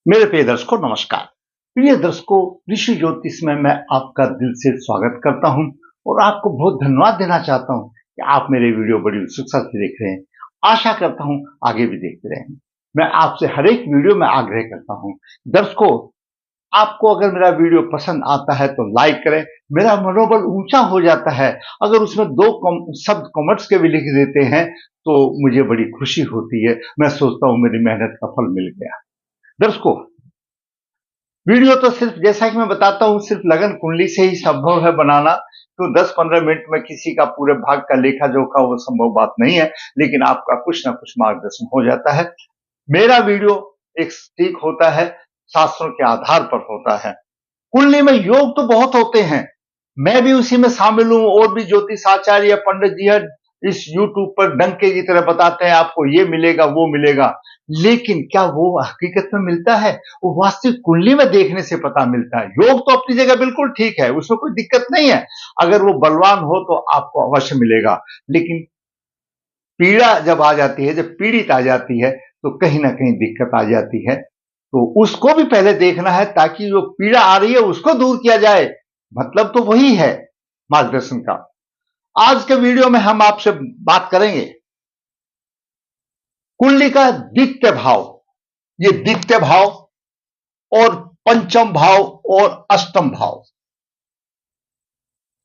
मेरे प्रिय दर्शकों नमस्कार। प्रिय दर्शकों, ऋषि ज्योतिष में मैं आपका दिल से स्वागत करता हूं और आपको बहुत धन्यवाद देना चाहता हूं कि आप मेरे वीडियो बड़ी उत्सुकता से देख रहे हैं। आशा करता हूं आगे भी देखते रहें। मैं आपसे हर एक वीडियो में आग्रह करता हूं, दर्शकों, आपको अगर मेरा वीडियो पसंद आता है तो लाइक करें। मेरा मनोबल ऊंचा हो जाता है अगर उसमें शब्द कमेंट्स के भी लिख देते हैं तो मुझे बड़ी खुशी होती है। मैं सोचता हूं मेरी मेहनत का फल मिल गया। दर्शकों, वीडियो तो सिर्फ जैसा कि मैं बताता हूं सिर्फ लगन कुंडली से ही संभव है बनाना। तो 10-15 मिनट में किसी का पूरे भाग का लेखा जोखा वो संभव बात नहीं है, लेकिन आपका कुछ ना कुछ मार्गदर्शन हो जाता है। मेरा वीडियो एक सटीक होता है, शास्त्रों के आधार पर होता है। कुंडली में योग तो बहुत होते हैं, मैं भी उसी में शामिल हूं। और भी ज्योतिष आचार्य पंडित जी है, इस यूट्यूब पर डंके की तरह बताते हैं आपको ये मिलेगा वो मिलेगा, लेकिन क्या वो हकीकत में मिलता है? वो वास्तविक कुंडली में देखने से पता मिलता है। योग तो अपनी जगह बिल्कुल ठीक है, उसमें कोई दिक्कत नहीं है। अगर वो बलवान हो तो आपको अवश्य मिलेगा, लेकिन पीड़ा जब आ जाती है, जब पीड़ित आ जाती है तो कहीं ना कहीं दिक्कत आ जाती है। तो उसको भी पहले देखना है ताकि जो पीड़ा आ रही है उसको दूर किया जाए। मतलब तो वही है मार्गदर्शन का। आज के वीडियो में हम आपसे बात करेंगे कुंडली का द्वितीय भाव। ये द्वितीय भाव और पंचम भाव और अष्टम भाव,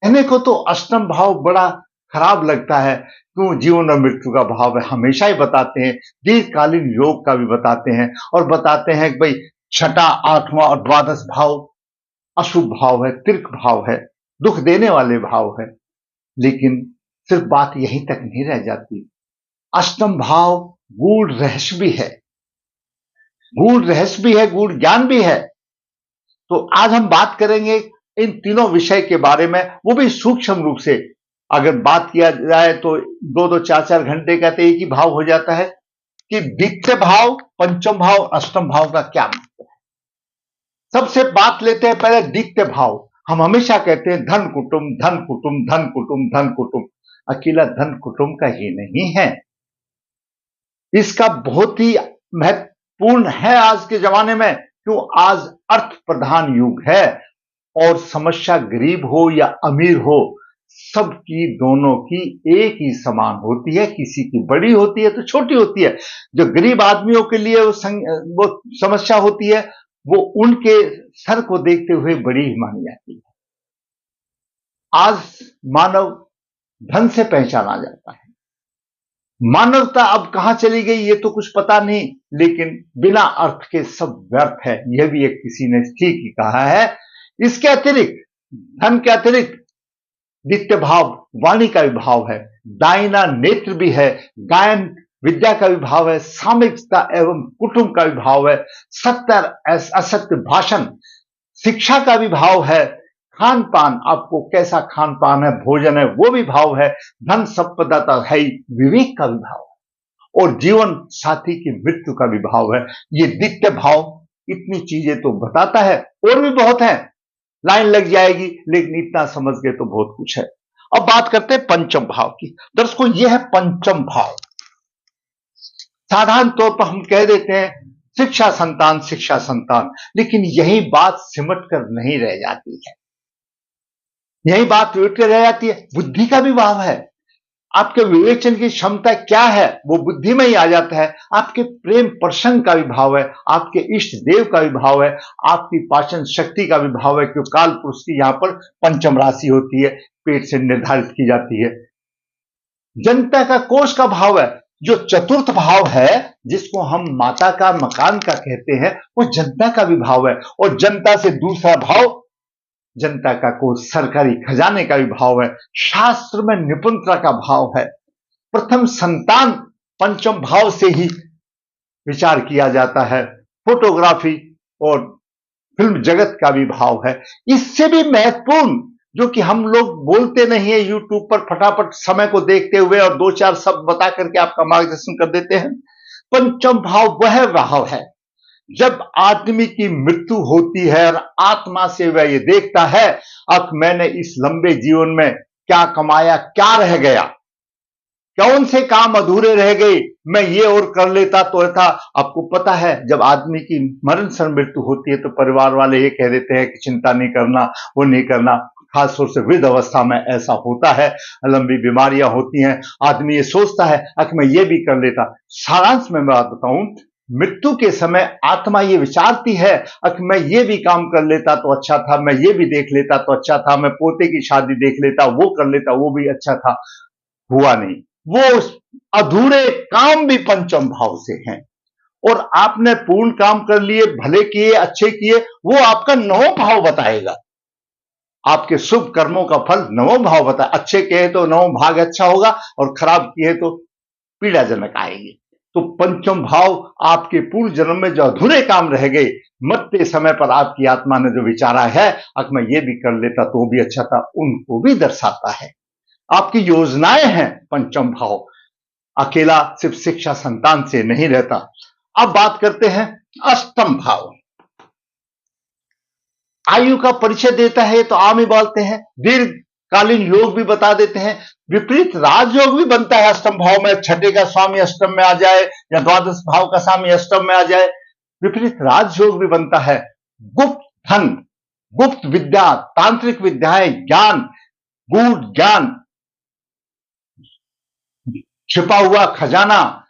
कहने को तो अष्टम भाव बड़ा खराब लगता है, क्यों? जीवन और मृत्यु का भाव है, हमेशा ही बताते हैं। दीर्घकालीन योग का भी बताते हैं और बताते हैं कि भाई छठा, आठवां और द्वादश भाव अशुभ भाव है, तिर्क भाव है, दुख देने वाले भाव है। लेकिन सिर्फ बात यहीं तक नहीं रह जाती। अष्टम भाव गूढ़ रहस्य भी है, गूढ़ रहस्य भी है, गूढ़ ज्ञान भी है। तो आज हम बात करेंगे इन तीनों विषय के बारे में, वो भी सूक्ष्म रूप से। अगर बात किया जाए तो 2-2, 4-4 घंटे कहते एक ही भाव हो जाता है कि द्वितीय भाव, पंचम भाव, अष्टम भाव का क्या मतलब है। सबसे बात लेते हैं पहले द्वितीय भाव। हम हमेशा कहते हैं धन कुटुंब, धन कुटुंब, धन कुटुंब, धन कुटुंब। अकेला धन कुटुंब का ही नहीं है, इसका बहुत ही महत्वपूर्ण है आज के जमाने में। क्यों? आज अर्थ प्रधान युग है और समस्या गरीब हो या अमीर हो, सबकी, दोनों की एक ही समान होती है। किसी की बड़ी होती है तो छोटी होती है। जो गरीब आदमियों के लिए वो समस्या होती है, वो उनके सर को देखते हुए बड़ी ही मानी जाती है। आज मानव धन से पहचाना जाता है। मानवता अब कहां चली गई ये तो कुछ पता नहीं, लेकिन बिना अर्थ के सब व्यर्थ है, यह भी एक किसी ने ठीक ही कहा है। इसके अतिरिक्त, धन के अतिरिक्त द्वितीय भाव वाणी का भी भाव है, दायना नेत्र भी है, गायन विद्या का भी भाव है, सामयिकता एवं कुटुंब का भी भाव है, सत्य असत्य भाषण शिक्षा का भी भाव है, खान पान आपको कैसा खान पान है, भोजन है, वो भी भाव है, धन संपदा है, विवेक का भी भाव है और जीवन साथी की मृत्यु का भी भाव है। ये द्वितीय भाव इतनी चीजें तो बताता है, और भी बहुत है, लाइन लग जाएगी, लेकिन इतना समझ गए तो बहुत कुछ है। अब बात करते हैं पंचम भाव की। दर्शकों, यह है पंचम भाव। साधारण तौर पर हम कह देते हैं शिक्षा संतान, शिक्षा संतान, लेकिन यही बात सिमट कर नहीं रह जाती है। यही बात सिमट कर रह जाती है, बुद्धि का भी भाव है। आपके विवेचन की क्षमता क्या है वो बुद्धि में ही आ जाता है। आपके प्रेम प्रसंग का भी भाव है, आपके इष्ट देव का भी भाव है, आपकी पाचन शक्ति का भी भाव है, क्योंकि काल पुरुष की यहां पर पंचम राशि होती है, पेट से निर्धारित की जाती है। जनता का कोष का भाव है, जो चतुर्थ भाव है, जिसको हम माता का मकान का कहते हैं, वो जनता का भी भाव है। और जनता से दूसरा भाव जनता का कोष, सरकारी खजाने का भी भाव है। शास्त्र में निपुणता का भाव है। प्रथम संतान पंचम भाव से ही विचार किया जाता है। फोटोग्राफी और फिल्म जगत का भी भाव है। इससे भी महत्वपूर्ण, जो कि हम लोग बोलते नहीं है यूट्यूब पर फटाफट समय को देखते हुए और 2-4 शब्द बता करके आपका मार्गदर्शन कर देते हैं, पंचम भाव वह भाव है जब आदमी की मृत्यु होती है और आत्मा से वह ये देखता है, अब मैंने इस लंबे जीवन में क्या कमाया, क्या रह गया। कौन से काम अधूरे रह गए, मैं ये और कर लेता तो था। आपको पता है जब आदमी की मरण सर मृत्यु होती है तो परिवार वाले ये कह देते हैं कि चिंता नहीं करना, वो नहीं करना। खास तौर से वृद्ध अवस्था में ऐसा होता है, लंबी बीमारियां होती हैं, आदमी ये सोचता है कि मैं ये भी कर लेता। सारांश में बात बताऊं, मृत्यु के समय आत्मा ये विचारती है कि मैं ये भी काम कर लेता तो अच्छा था, मैं ये भी देख लेता तो अच्छा था, मैं पोते की शादी देख लेता, वो कर लेता, वो भी अच्छा था। हुआ नहीं। वो अधूरे काम भी पंचम भाव से हैं, और आपने पूर्ण काम कर लिए, भले किए, अच्छे किए, वो आपका नवम भाव बताएगा। आपके शुभ कर्मों का फल नवम भाव बताए। अच्छे किए तो नवम भाग अच्छा होगा, और खराब किए तो पीड़ाजनक आएगी। तो पंचम भाव आपके पूर्व जन्म में जो अधूरे काम रह गए, मरते समय पर आपकी आत्मा ने जो विचारा है कि मैं ये भी कर लेता तो भी अच्छा था, उनको भी दर्शाता है। आपकी योजनाएं हैं पंचम भाव, अकेला सिर्फ शिक्षा संतान से नहीं रहता। अब बात करते हैं अष्टम भाव। आयु का परिचय देता है तो आम ही बोलते हैं, दीर्घकालीन योग भी बता देते हैं। विपरीत राजयोग भी बनता है अष्टम भाव में, छठे का स्वामी अष्टम में आ जाए या द्वादश भाव का स्वामी अष्टम में आ जाए, विपरीत राजयोग भी बनता है। गुप्त धन, गुप्त विद्या, तांत्रिक विद्याएं, ज्ञान, गूढ़ ज्ञान, छिपा हुआ खजाना,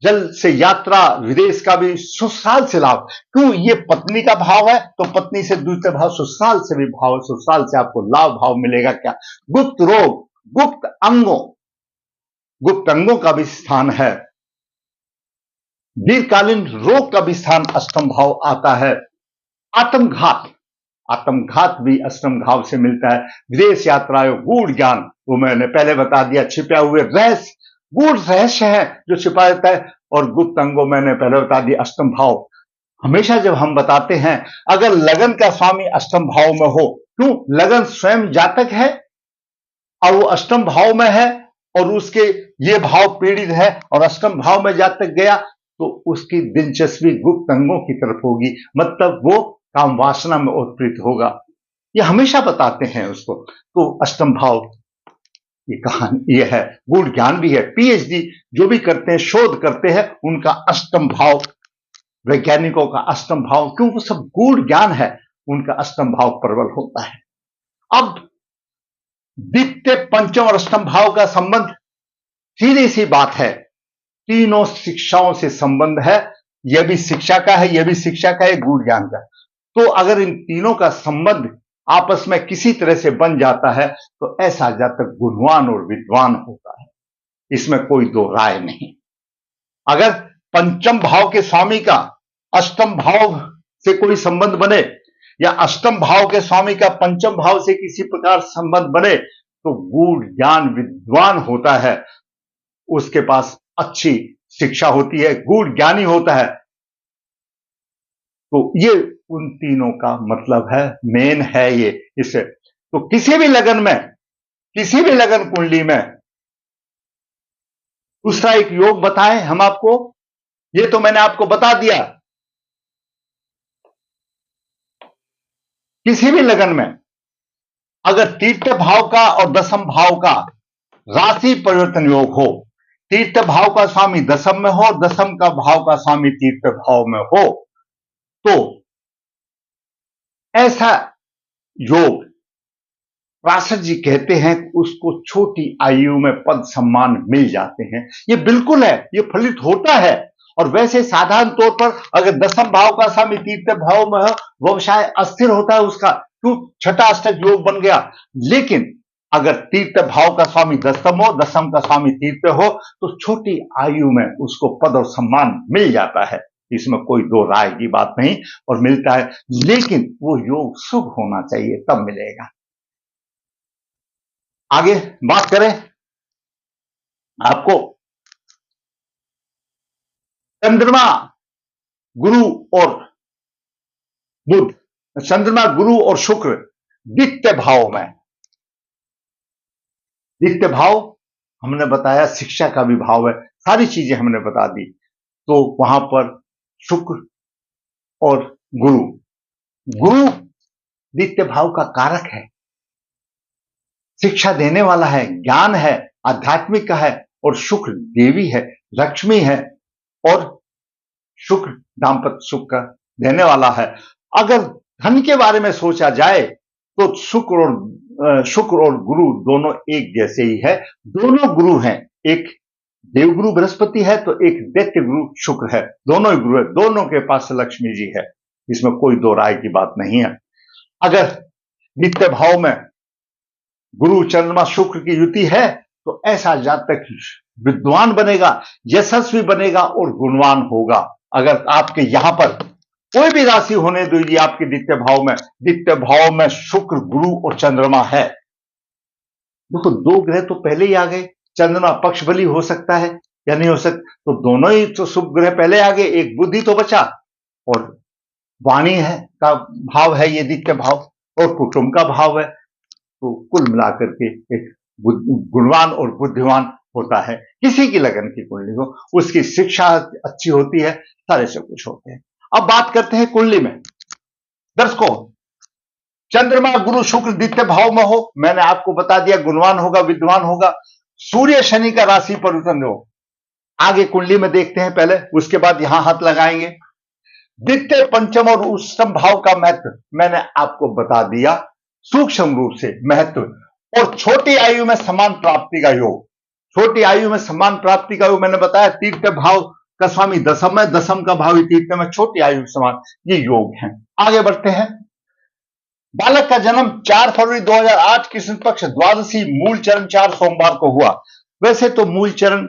जल से यात्रा, विदेश का भी, ससुराल से लाभ। क्यों? ये पत्नी का भाव है तो पत्नी से दूसरे भाव, ससुराल से भी भाव, ससुराल से आपको लाभ भाव मिलेगा। क्या? गुप्त रोग, गुप्त अंगों का भी स्थान है। दीर्घकालीन रोग का भी स्थान अष्टम भाव आता है। आत्मघात, आत्मघात भी अष्टम भाव से मिलता है। विदेश यात्राएं, गूढ़ ज्ञान, वो मैंने पहले बता दिया। छिपे हुए रहस्य, गूढ़ रहस्य है जो छिपा रहता है। और गुप्त अंगों मैंने पहले बता दिया अष्टम भाव। हमेशा जब हम बताते हैं, अगर लगन का स्वामी अष्टम भाव में हो, क्यों? लगन स्वयं जातक है और वो अष्टम भाव में है, और उसके ये भाव पीड़ित है और अष्टम भाव में जातक गया, तो उसकी दिलचस्पी गुप्त अंगों की तरफ होगी, मतलब वो काम वासना में उत्प्रेरित होगा। ये हमेशा बताते हैं उसको। तो अष्टम भाव, ये कहानी ये है। गूढ़ ज्ञान भी है। पीएचडी जो भी करते हैं, शोध करते हैं, उनका अष्टम भाव, वैज्ञानिकों का अष्टम भाव, क्योंकि सब गूढ़ ज्ञान है, उनका अष्टम भाव प्रबल होता है। अब द्वितीय, पंचम और अष्टम भाव का संबंध सीधी सी बात है, तीनों शिक्षाओं से संबंध है। यह भी शिक्षा का है, यह भी शिक्षा का है, गूढ़ ज्ञान का। तो अगर इन तीनों का संबंध आपस में किसी तरह से बन जाता है तो ऐसा जातक गुणवान और विद्वान होता है, इसमें कोई दो राय नहीं। अगर पंचम भाव के स्वामी का अष्टम भाव से कोई संबंध बने, या अष्टम भाव के स्वामी का पंचम भाव से किसी प्रकार संबंध बने, तो गूढ़ ज्ञान विद्वान होता है, उसके पास अच्छी शिक्षा होती है, गूढ़ ज्ञानी होता है। तो ये उन तीनों का मतलब है, मेन है ये। इसे तो किसी भी लगन में, किसी भी लगन कुंडली में दूसरा एक योग बताएं हम आपको, ये तो मैंने आपको बता दिया। किसी भी लगन में अगर तीर्थ भाव का और दसम भाव का राशि परिवर्तन योग हो, तीर्थ भाव का स्वामी दसम में हो, दसम का भाव का स्वामी तीर्थ भाव में हो, तो ऐसा योग व्यासर जी कहते हैं कि उसको छोटी आयु में पद सम्मान मिल जाते हैं। ये बिल्कुल है, ये फलित होता है। और वैसे साधारण तौर पर अगर दसम भाव का स्वामी तीर्थ भाव में हो, व्यवसाय अस्थिर होता है उसका, क्यों? छठा अष्टक योग बन गया। लेकिन अगर तीर्थ भाव का स्वामी दसम हो, दसम का स्वामी तीर्थ हो, तो छोटी आयु में उसको पद और सम्मान मिल जाता है, इसमें कोई दो राय की बात नहीं, और मिलता है। लेकिन वो योग शुभ होना चाहिए, तब मिलेगा। आगे बात करें, आपको चंद्रमा, गुरु और बुध, चंद्रमा, गुरु और शुक्र द्वितीय भाव में। द्वितीय भाव हमने बताया शिक्षा का भी भाव है, सारी चीजें हमने बता दी। तो वहां पर शुक्र और गुरु, गुरु द्वितीय भाव का कारक है, शिक्षा देने वाला है, ज्ञान है, आध्यात्मिक का है, और शुक्र देवी है, लक्ष्मी है, और शुक्र दाम्पत्य सुख का देने वाला है। अगर धन के बारे में सोचा जाए तो शुक्र और गुरु दोनों एक जैसे ही है। दोनों गुरु हैं, एक देवगुरु बृहस्पति है तो एक दैत्य गुरु शुक्र है। दोनों ही गुरु है, दोनों के पास लक्ष्मी जी है, इसमें कोई दो राय की बात नहीं है। अगर नित्य भाव में गुरु चंद्रमा शुक्र की युति है तो ऐसा जातक विद्वान बनेगा, यशस्वी बनेगा और गुणवान होगा। अगर आपके यहां पर कोई भी राशि होने दीजिए आपके द्वितीय भाव में शुक्र, गुरु और चंद्रमा है, देखो दो ग्रह तो पहले ही आ गए। चंद्रमा पक्ष बली हो सकता है या नहीं हो सकता, तो दोनों ही तो शुभ ग्रह पहले आ गए, एक बुद्धि तो बचा, और वाणी है का भाव है ये द्वितीय भाव, और कुटुंब का भाव है। तो कुल मिलाकर के एक गुणवान और बुद्धिमान होता है। किसी की लगन की कुंडली हो, उसकी शिक्षा अच्छी होती है, सारे सब कुछ होते हैं। अब बात करते हैं कुंडली में। दर्शकों, चंद्रमा गुरु शुक्र द्वितीय भाव में हो, मैंने आपको बता दिया गुणवान होगा, विद्वान होगा। सूर्य शनि का राशि परिवर्तन हो, आगे कुंडली में देखते हैं पहले, उसके बाद यहां हाथ लगाएंगे। द्वितीय, पंचम और उष्टम भाव का महत्व मैंने आपको बता दिया सूक्ष्म रूप से महत्व। और छोटी आयु में समान प्राप्ति का योग, छोटी आयु में समान प्राप्ति का योग मैंने बताया। तृतीय भाव का स्वामी दसम है, दसम का भाव तृतीय में, छोटी आयु समान, ये योग है। आगे बढ़ते हैं। बालक का जन्म 4 फरवरी 2008 कृष्ण पक्ष द्वादशी मूल चरण 4 सोमवार को हुआ। वैसे तो मूल चरण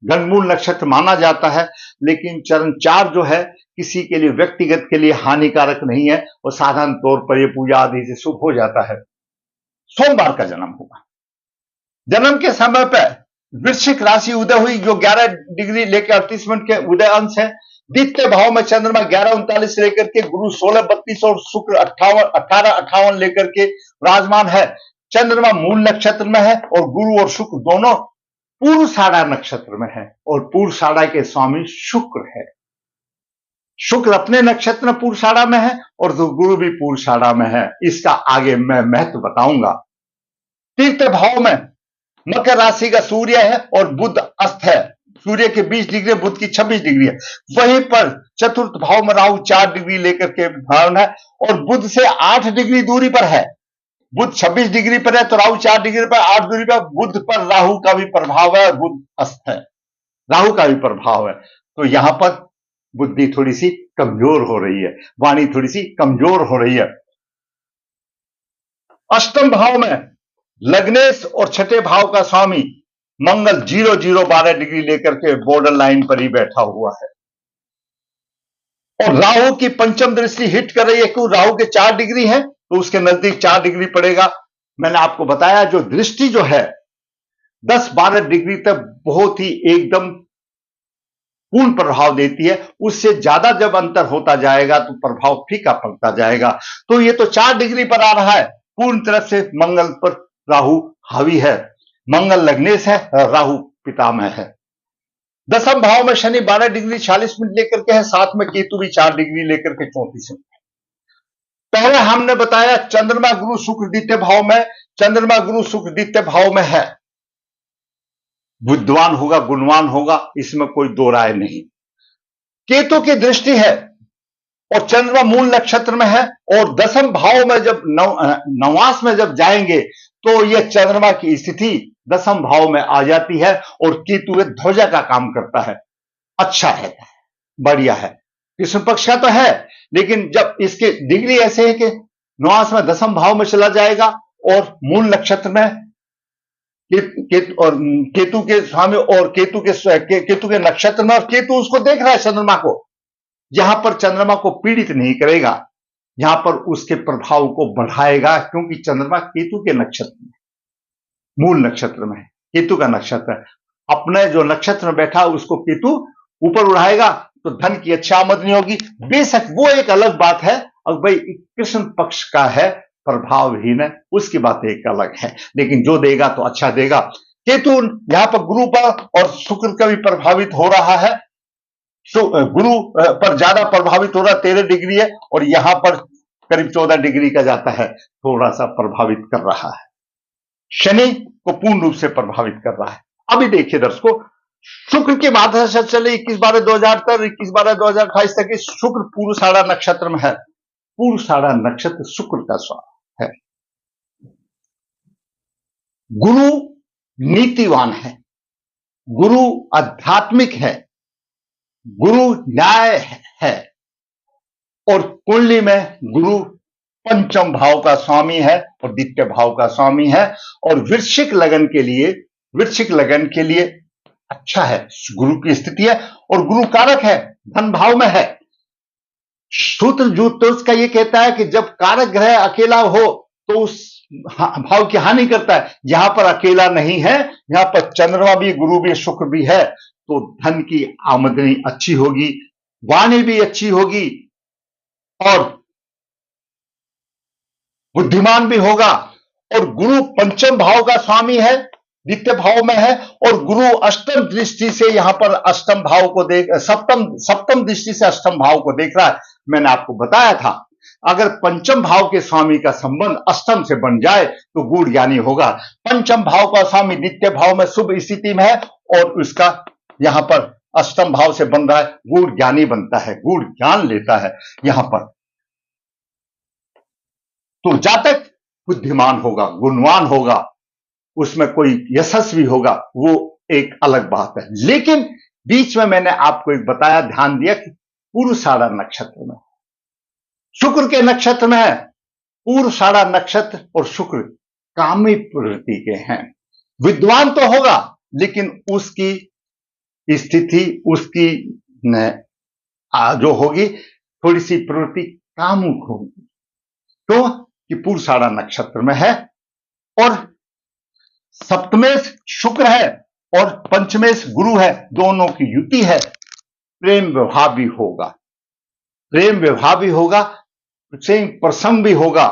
गणमूल नक्षत्र माना जाता है, लेकिन चरण 4 जो है किसी के लिए, व्यक्तिगत के लिए हानिकारक नहीं है, और साधारण तौर पर यह पूजा आदि से शुभ हो जाता है। सोमवार का जन्म हुआ। जन्म के समय पर वृश्चिक राशि उदय हुई, जो 11 डिग्री लेकर 38 मिनट के उदय अंश है। द्वितीय भाव में चंद्रमा 11:39 से लेकर के, गुरु 16:32 और शुक्र 18:58 लेकर के विराजमान है। चंद्रमा मूल नक्षत्र में है और गुरु और शुक्र दोनों पूर्वाषाढ़ा नक्षत्र में है, और पूर्वाषाढ़ा के स्वामी शुक्र है। शुक्र अपने नक्षत्र में पूर्वाषाढ़ा में है और गुरु भी पूर्वाषाढ़ा में है। इसका आगे मैं महत्व बताऊंगा। तृतीय भाव में मकर राशि का सूर्य है और बुध अस्त है। सूर्य के 20 डिग्री, बुध की 26 डिग्री है। वहीं पर चतुर्थ भाव में राहु 4 डिग्री लेकर के भावन है, और बुध से 8 डिग्री दूरी पर है। बुध 26 डिग्री पर है तो राहु 4 डिग्री पर, 8 दूरी पर। बुध पर राहु का भी प्रभाव है, बुध अस्त है, राहु का भी प्रभाव है। तो यहां पर बुद्धि थोड़ी सी कमजोर हो रही है, वाणी थोड़ी सी कमजोर हो रही है। अष्टम भाव में लग्नेश और छठे भाव का स्वामी मंगल 0-0-12 डिग्री लेकर के बॉर्डर लाइन पर ही बैठा हुआ है, और राहु की पंचम दृष्टि हिट कर रही है। क्यों? राहु के 4 डिग्री है तो उसके नजदीक 4 डिग्री पड़ेगा। मैंने आपको बताया जो दृष्टि जो है 10-12 डिग्री तक बहुत ही एकदम पूर्ण प्रभाव देती है, उससे ज्यादा जब अंतर होता जाएगा तो प्रभाव फीका पड़ता जाएगा। तो ये तो 4 डिग्री पर आ रहा है, पूर्ण तरफ से मंगल पर राहु हावी है। मंगल लग्नेश है, राहु पितामह है। दसम भाव में शनि 12 डिग्री 40 मिनट लेकर के है, साथ में केतु भी 4 डिग्री लेकर के 34 मिनट। पहले हमने बताया चंद्रमा गुरु शुक्र द्वितीय भाव में, चंद्रमा गुरु शुक्र द्वितीय भाव में है, बुद्धिमान होगा, गुणवान होगा, इसमें कोई दो राय नहीं। केतु की दृष्टि है और चंद्रमा मूल नक्षत्र में है, और दसम भाव में जब नवास में जब जाएंगे तो यह चंद्रमा की स्थिति दसम भाव में आ जाती है, और केतु एक ध्वजा का काम करता है। अच्छा है, बढ़िया है, कृष्ण पक्ष का तो है, लेकिन जब इसके डिग्री ऐसे है कि नवास में दसम भाव में चला जाएगा और मूल नक्षत्र में केतु के स्वामी, और केतु के नक्षत्र में, और केतु उसको देख रहा है चंद्रमा को। यहां पर चंद्रमा को पीड़ित नहीं करेगा, यहां पर उसके प्रभाव को बढ़ाएगा, क्योंकि चंद्रमा केतु के नक्षत्र में, मूल नक्षत्र में है, केतु का नक्षत्र है। अपने जो नक्षत्र में बैठा उसको केतु ऊपर उड़ाएगा तो धन की अच्छी आमदनी होगी। बेशक वो एक अलग बात है, और भाई कृष्ण पक्ष का है, प्रभावहीन है, उसकी बात एक अलग है, लेकिन जो देगा तो अच्छा देगा। केतु यहां पर गुरु पर और शुक्र का भी प्रभावित हो रहा है। गुरु पर ज्यादा प्रभावित हो रहा है, 13 डिग्री है, और यहां पर करीब 14 डिग्री का जाता है, थोड़ा सा प्रभावित कर रहा है। शनि को पूर्ण रूप से प्रभावित कर रहा है। अभी देखिए दर्शकों, शुक्र के माध्यम से चले 21/12/2000 तक, 21/12/2028 तक शुक्र पूर्वाषाढ़ा नक्षत्र में है। पूर्वाषाढ़ा नक्षत्र शुक्र का स्वामी है। गुरु नीतिवान है, गुरु आध्यात्मिक है, गुरु न्याय है, और कुंडली में गुरु पंचम भाव का स्वामी है और द्वितीय भाव का स्वामी है, और वृश्चिक लगन के लिए अच्छा है, गुरु की स्थिति है, और गुरु कारक है, धन भाव में है। सूत्र ज्योतिष का यह कहता है कि जब कारक ग्रह अकेला हो तो उस भाव की हानि करता है। यहां पर अकेला नहीं है, यहां पर चंद्रमा भी, गुरु भी, शुक्र भी है, तो धन की आमदनी अच्छी होगी, वाणी भी अच्छी होगी, और बुद्धिमान भी होगा। और गुरु पंचम भाव का स्वामी है, द्वितीय भाव में है, और गुरु अष्टम दृष्टि से यहां पर अष्टम भाव को सप्तम दृष्टि से अष्टम भाव को देख रहा है। मैंने आपको बताया था, अगर पंचम भाव के स्वामी का संबंध अष्टम से बन जाए तो गूढ़ ज्ञानी होगा। पंचम भाव का स्वामी द्वितीय भाव में शुभ स्थिति में है, और उसका यहां पर अष्टम भाव से बन रहा है, गूढ़ ज्ञानी बनता है, गूढ़ ज्ञान लेता है यहां पर। तो जातक बुद्धिमान होगा, गुणवान होगा, उसमें कोई यशस्वी होगा, वो एक अलग बात है। लेकिन बीच में मैंने आपको एक बताया, ध्यान दिया कि पूर्वाषाढ़ा नक्षत्र में, शुक्र के नक्षत्र में है। पूर्वाषाढ़ा नक्षत्र और शुक्र कामी प्रवृत्ति के हैं। विद्वान तो होगा, लेकिन उसकी स्थिति, उसकी जो होगी थोड़ी सी प्रवृत्ति कामुक होगी। तो कि पूर्वाषाढ़ा नक्षत्र में है, और सप्तमेश शुक्र है और पंचमेश गुरु है, दोनों की युति है। प्रेम विवाह भी होगा, प्रेम विवाह भी होगा, प्रेम प्रसंग भी होगा।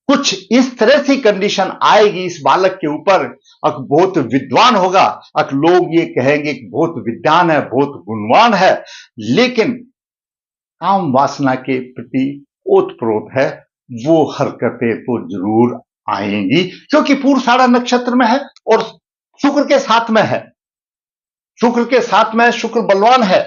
कुछ इस तरह से कंडीशन आएगी इस बालक के ऊपर, बहुत विद्वान होगा, लोग ये कहेंगे कि बहुत विद्वान है, बहुत गुणवान है, लेकिन काम वासना के प्रति ओतप्रोत है, वो हरकतें तो जरूर आएंगी, क्योंकि पूर्वाषाढ़ा नक्षत्र में है और शुक्र के साथ में है। शुक्र के साथ में शुक्र बलवान है।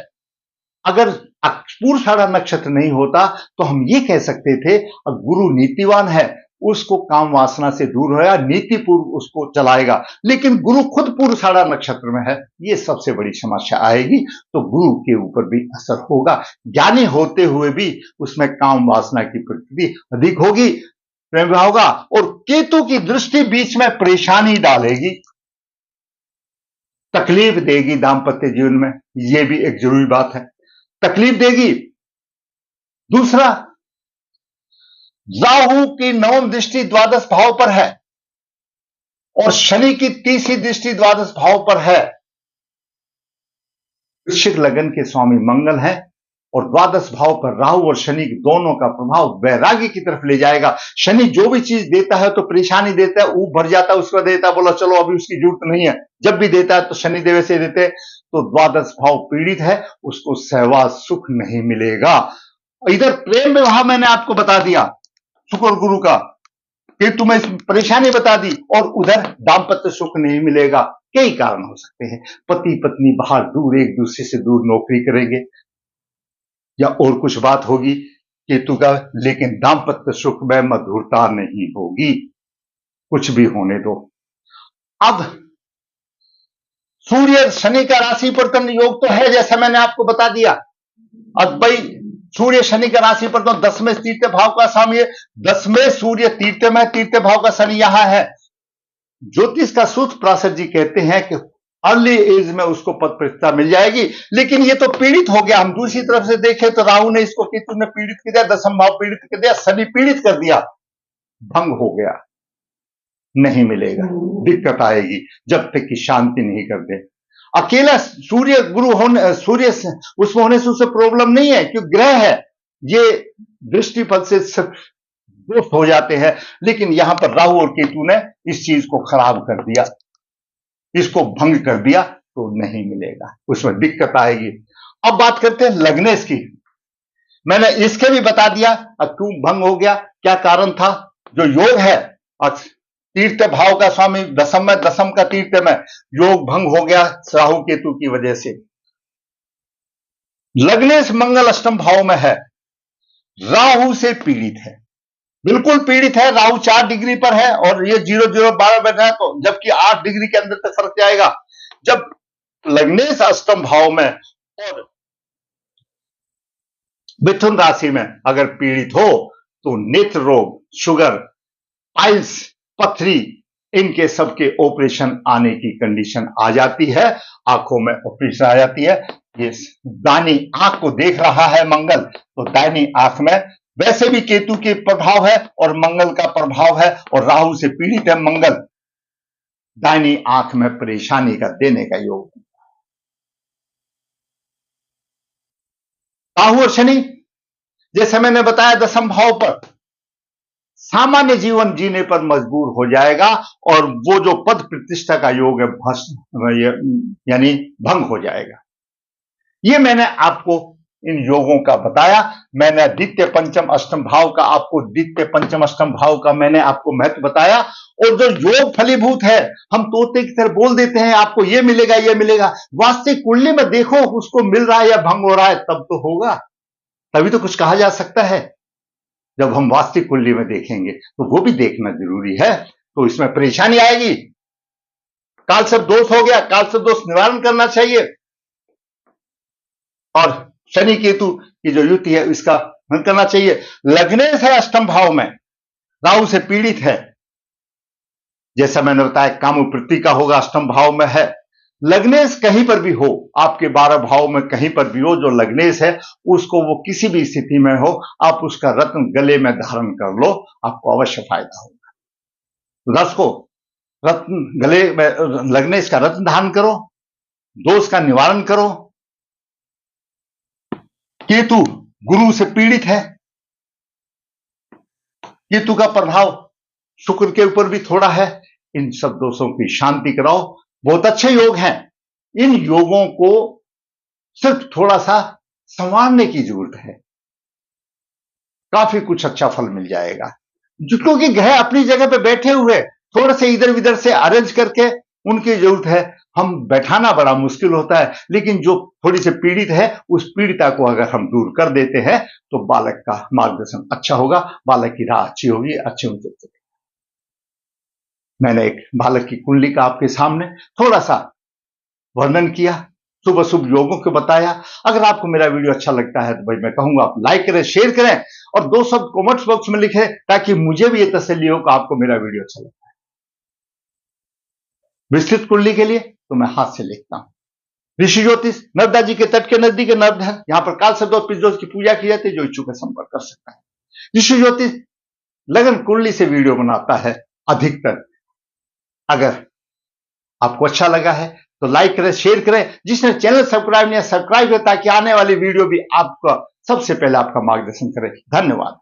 अगर पूर्वाषाढ़ा नक्षत्र नहीं होता तो हम ये कह सकते थे गुरु नीतिवान है, उसको काम वासना से दूर होगा, नीति पूर्व उसको चलाएगा। लेकिन गुरु खुद पूर्वाषाढ़ा नक्षत्र में है, ये सबसे बड़ी समस्या आएगी। तो गुरु के ऊपर भी असर होगा, ज्ञानी होते हुए भी उसमें काम वासना की प्रवृत्ति अधिक होगी, प्रेम होगा। और केतु की दृष्टि बीच में परेशानी डालेगी, तकलीफ देगी दांपत्य जीवन में, यह भी एक जरूरी बात है, तकलीफ देगी। दूसरा, राहु की नवम दृष्टि द्वादश भाव पर है और शनि की तीसरी दृष्टि द्वादश भाव पर है। वृश्चिक लगन के स्वामी मंगल है और द्वादश भाव पर राहु और शनि दोनों का प्रभाव वैराग्य की तरफ ले जाएगा। शनि जो भी चीज देता है तो परेशानी देता है, ऊब भर जाता है, उसका देता है, बोला चलो अभी उसकी जरूरत नहीं है। जब भी देता है तो शनि देव से देते, तो द्वादश भाव पीड़ित है, उसको सहवास सुख नहीं मिलेगा। इधर प्रेम विवाह मैंने आपको बता दिया शुक्र गुरु का, कि तुम्हें परेशानी बता दी, और उधर दाम्पत्य सुख नहीं मिलेगा। कई कारण हो सकते हैं, पति पत्नी बाहर दूर, एक दूसरे से दूर नौकरी करेंगे, या और कुछ बात होगी केतु का, लेकिन दाम्पत्य सुख में मधुरता नहीं होगी। कुछ भी होने दो। अब सूर्य शनि का राशि परिवर्तन योग तो है, जैसा मैंने आपको बता दिया। अब भाई सूर्य शनि का राशि पर तो 10वें तीर्थ्य भाव का स्वामी है, 10वें सूर्य तीर्थ्य में, तीर्थ्य भाव का शनि यहां है। ज्योतिष का सूत्र प्राशर जी कहते हैं कि अर्ली एज में उसको पद प्रतिष्ठा मिल जाएगी, लेकिन ये तो पीड़ित हो गया। हम दूसरी तरफ से देखें तो राहु ने इसको, केतु ने पीड़ित कर दिया, दसम भाव पीड़ित कर दिया, शनि पीड़ित कर दिया, भंग हो गया, नहीं मिलेगा, दिक्कत आएगी जब तक कि शांति नहीं कर दे। अकेला सूर्य गुरु होने, सूर्य उसमें होने से उसे प्रॉब्लम नहीं है, क्योंकि ग्रह है, ये दृष्टिफल से दोष हो जाते हैं। लेकिन यहां पर राहु और केतु ने इस चीज को खराब कर दिया, इसको भंग कर दिया, तो नहीं मिलेगा, उसमें दिक्कत आएगी। अब बात करते हैं लग्नेश की। मैंने इसके भी बता दिया क्यों भंग हो गया, क्या कारण था। जो योग है तीर्थ भाव का स्वामी दशम में, दशम का तीर्थ में, योग भंग हो गया राहु केतु की वजह से। लग्नेश मंगल अष्टम भाव में है, राहु से पीड़ित है, बिल्कुल पीड़ित है। राहु 4 डिग्री पर है और ये 0-0-12 बैठा है, तो जबकि 8 डिग्री के अंदर तक फर्क जाएगा। जब लग्नेश अष्टम भाव में और मिथुन राशि में अगर पीड़ित हो तो नेत्र रोग, शुगर, पाइल्स, पथरी, इनके सबके ऑपरेशन आने की कंडीशन आ जाती है। आंखों में ऑपरेशन आ जाती है। ये दाहिनी आंख को देख रहा है मंगल, तो दाहिनी आंख में वैसे भी केतु के प्रभाव है और मंगल का प्रभाव है और राहु से पीड़ित है मंगल, दाहिनी आंख में परेशानी का देने का योग। राहु और शनि, जैसे मैंने बताया, दशम भाव पर सामान्य जीवन जीने पर मजबूर हो जाएगा और वो जो पद प्रतिष्ठा का योग है यानी भंग हो जाएगा। ये मैंने आपको इन योगों का बताया। मैंने द्वितीय पंचम अष्टम भाव का आपको द्वितीय पंचम अष्टम भाव का मैंने आपको महत्व बताया। और जो योग फलीभूत है, हम तोते की तरह बोल देते हैं आपको ये मिलेगा ये मिलेगा, वास्तविक कुंडली में देखो उसको मिल रहा है या भंग हो रहा है, तब तो होगा, तभी तो कुछ कहा जा सकता है। जब हम वास्तविक कुंडली में देखेंगे तो वो भी देखना जरूरी है, तो इसमें परेशानी आएगी। काल सर्प दोष हो गया, काल सर्प दोष निवारण करना चाहिए। और शनि केतु की जो युति है इसका हल करना चाहिए। लग्नेश है अष्टम भाव में, राहु से पीड़ित है, जैसा मैंने बताया कामवृत्ति का होगा, अष्टम भाव में है। लग्नेश कहीं पर भी हो, आपके 12 भाव में कहीं पर भी हो, जो लग्नेश है उसको वो किसी भी स्थिति में हो, आप उसका रत्न गले में धारण कर लो, आपको अवश्य फायदा होगा। रस को रत्न गले में, लग्नेश का रत्न धारण करो, दोष का निवारण करो। केतु गुरु से पीड़ित है, केतु का प्रभाव शुक्र के ऊपर भी थोड़ा है, इन सब दोषों की शांति कराओ। बहुत अच्छे योग हैं, इन योगों को सिर्फ थोड़ा सा संवारने की जरूरत है, काफी कुछ अच्छा फल मिल जाएगा। क्योंकि ग्रह अपनी जगह पे बैठे हुए, थोड़े से इधर उधर से अरेंज करके उनकी जरूरत है, हम बैठाना बड़ा मुश्किल होता है। लेकिन जो थोड़ी सी पीड़ित है, उस पीड़िता को अगर हम दूर कर देते हैं तो बालक का मार्गदर्शन अच्छा होगा, बालक की राह अच्छी होगी, अच्छे होंगे। मैंने एक बालक की कुंडली का आपके सामने थोड़ा सा वर्णन किया, शुभ अशुभ योगों को बताया। अगर आपको मेरा वीडियो अच्छा लगता है तो भाई मैं कहूंगा आप लाइक करें, शेयर करें और 2 शब्द कमेंट्स बॉक्स में लिखें, ताकि मुझे भी ये तसल्ली हो कि आपको मेरा वीडियो अच्छा लगता है। विस्तृत कुंडली के लिए तो मैं हाथ से लिखता हूं। ऋषि ज्योतिष नर्मदा जी के तट के नजदीक नर्मदा, यहाँ पर काल सर्प दोष, पितृ दोष की पूजा की जाती है। जो इच्छुक है संपर्क कर सकता है। ऋषि ज्योतिष लगन कुंडली से वीडियो बनाता है अधिकतर। अगर आपको अच्छा लगा है तो लाइक करें, शेयर करें। जिसने चैनल सब्सक्राइब नहीं है, सब्सक्राइब करें, ताकि आने वाली वीडियो भी आपका सबसे पहले आपका मार्गदर्शन करे। धन्यवाद।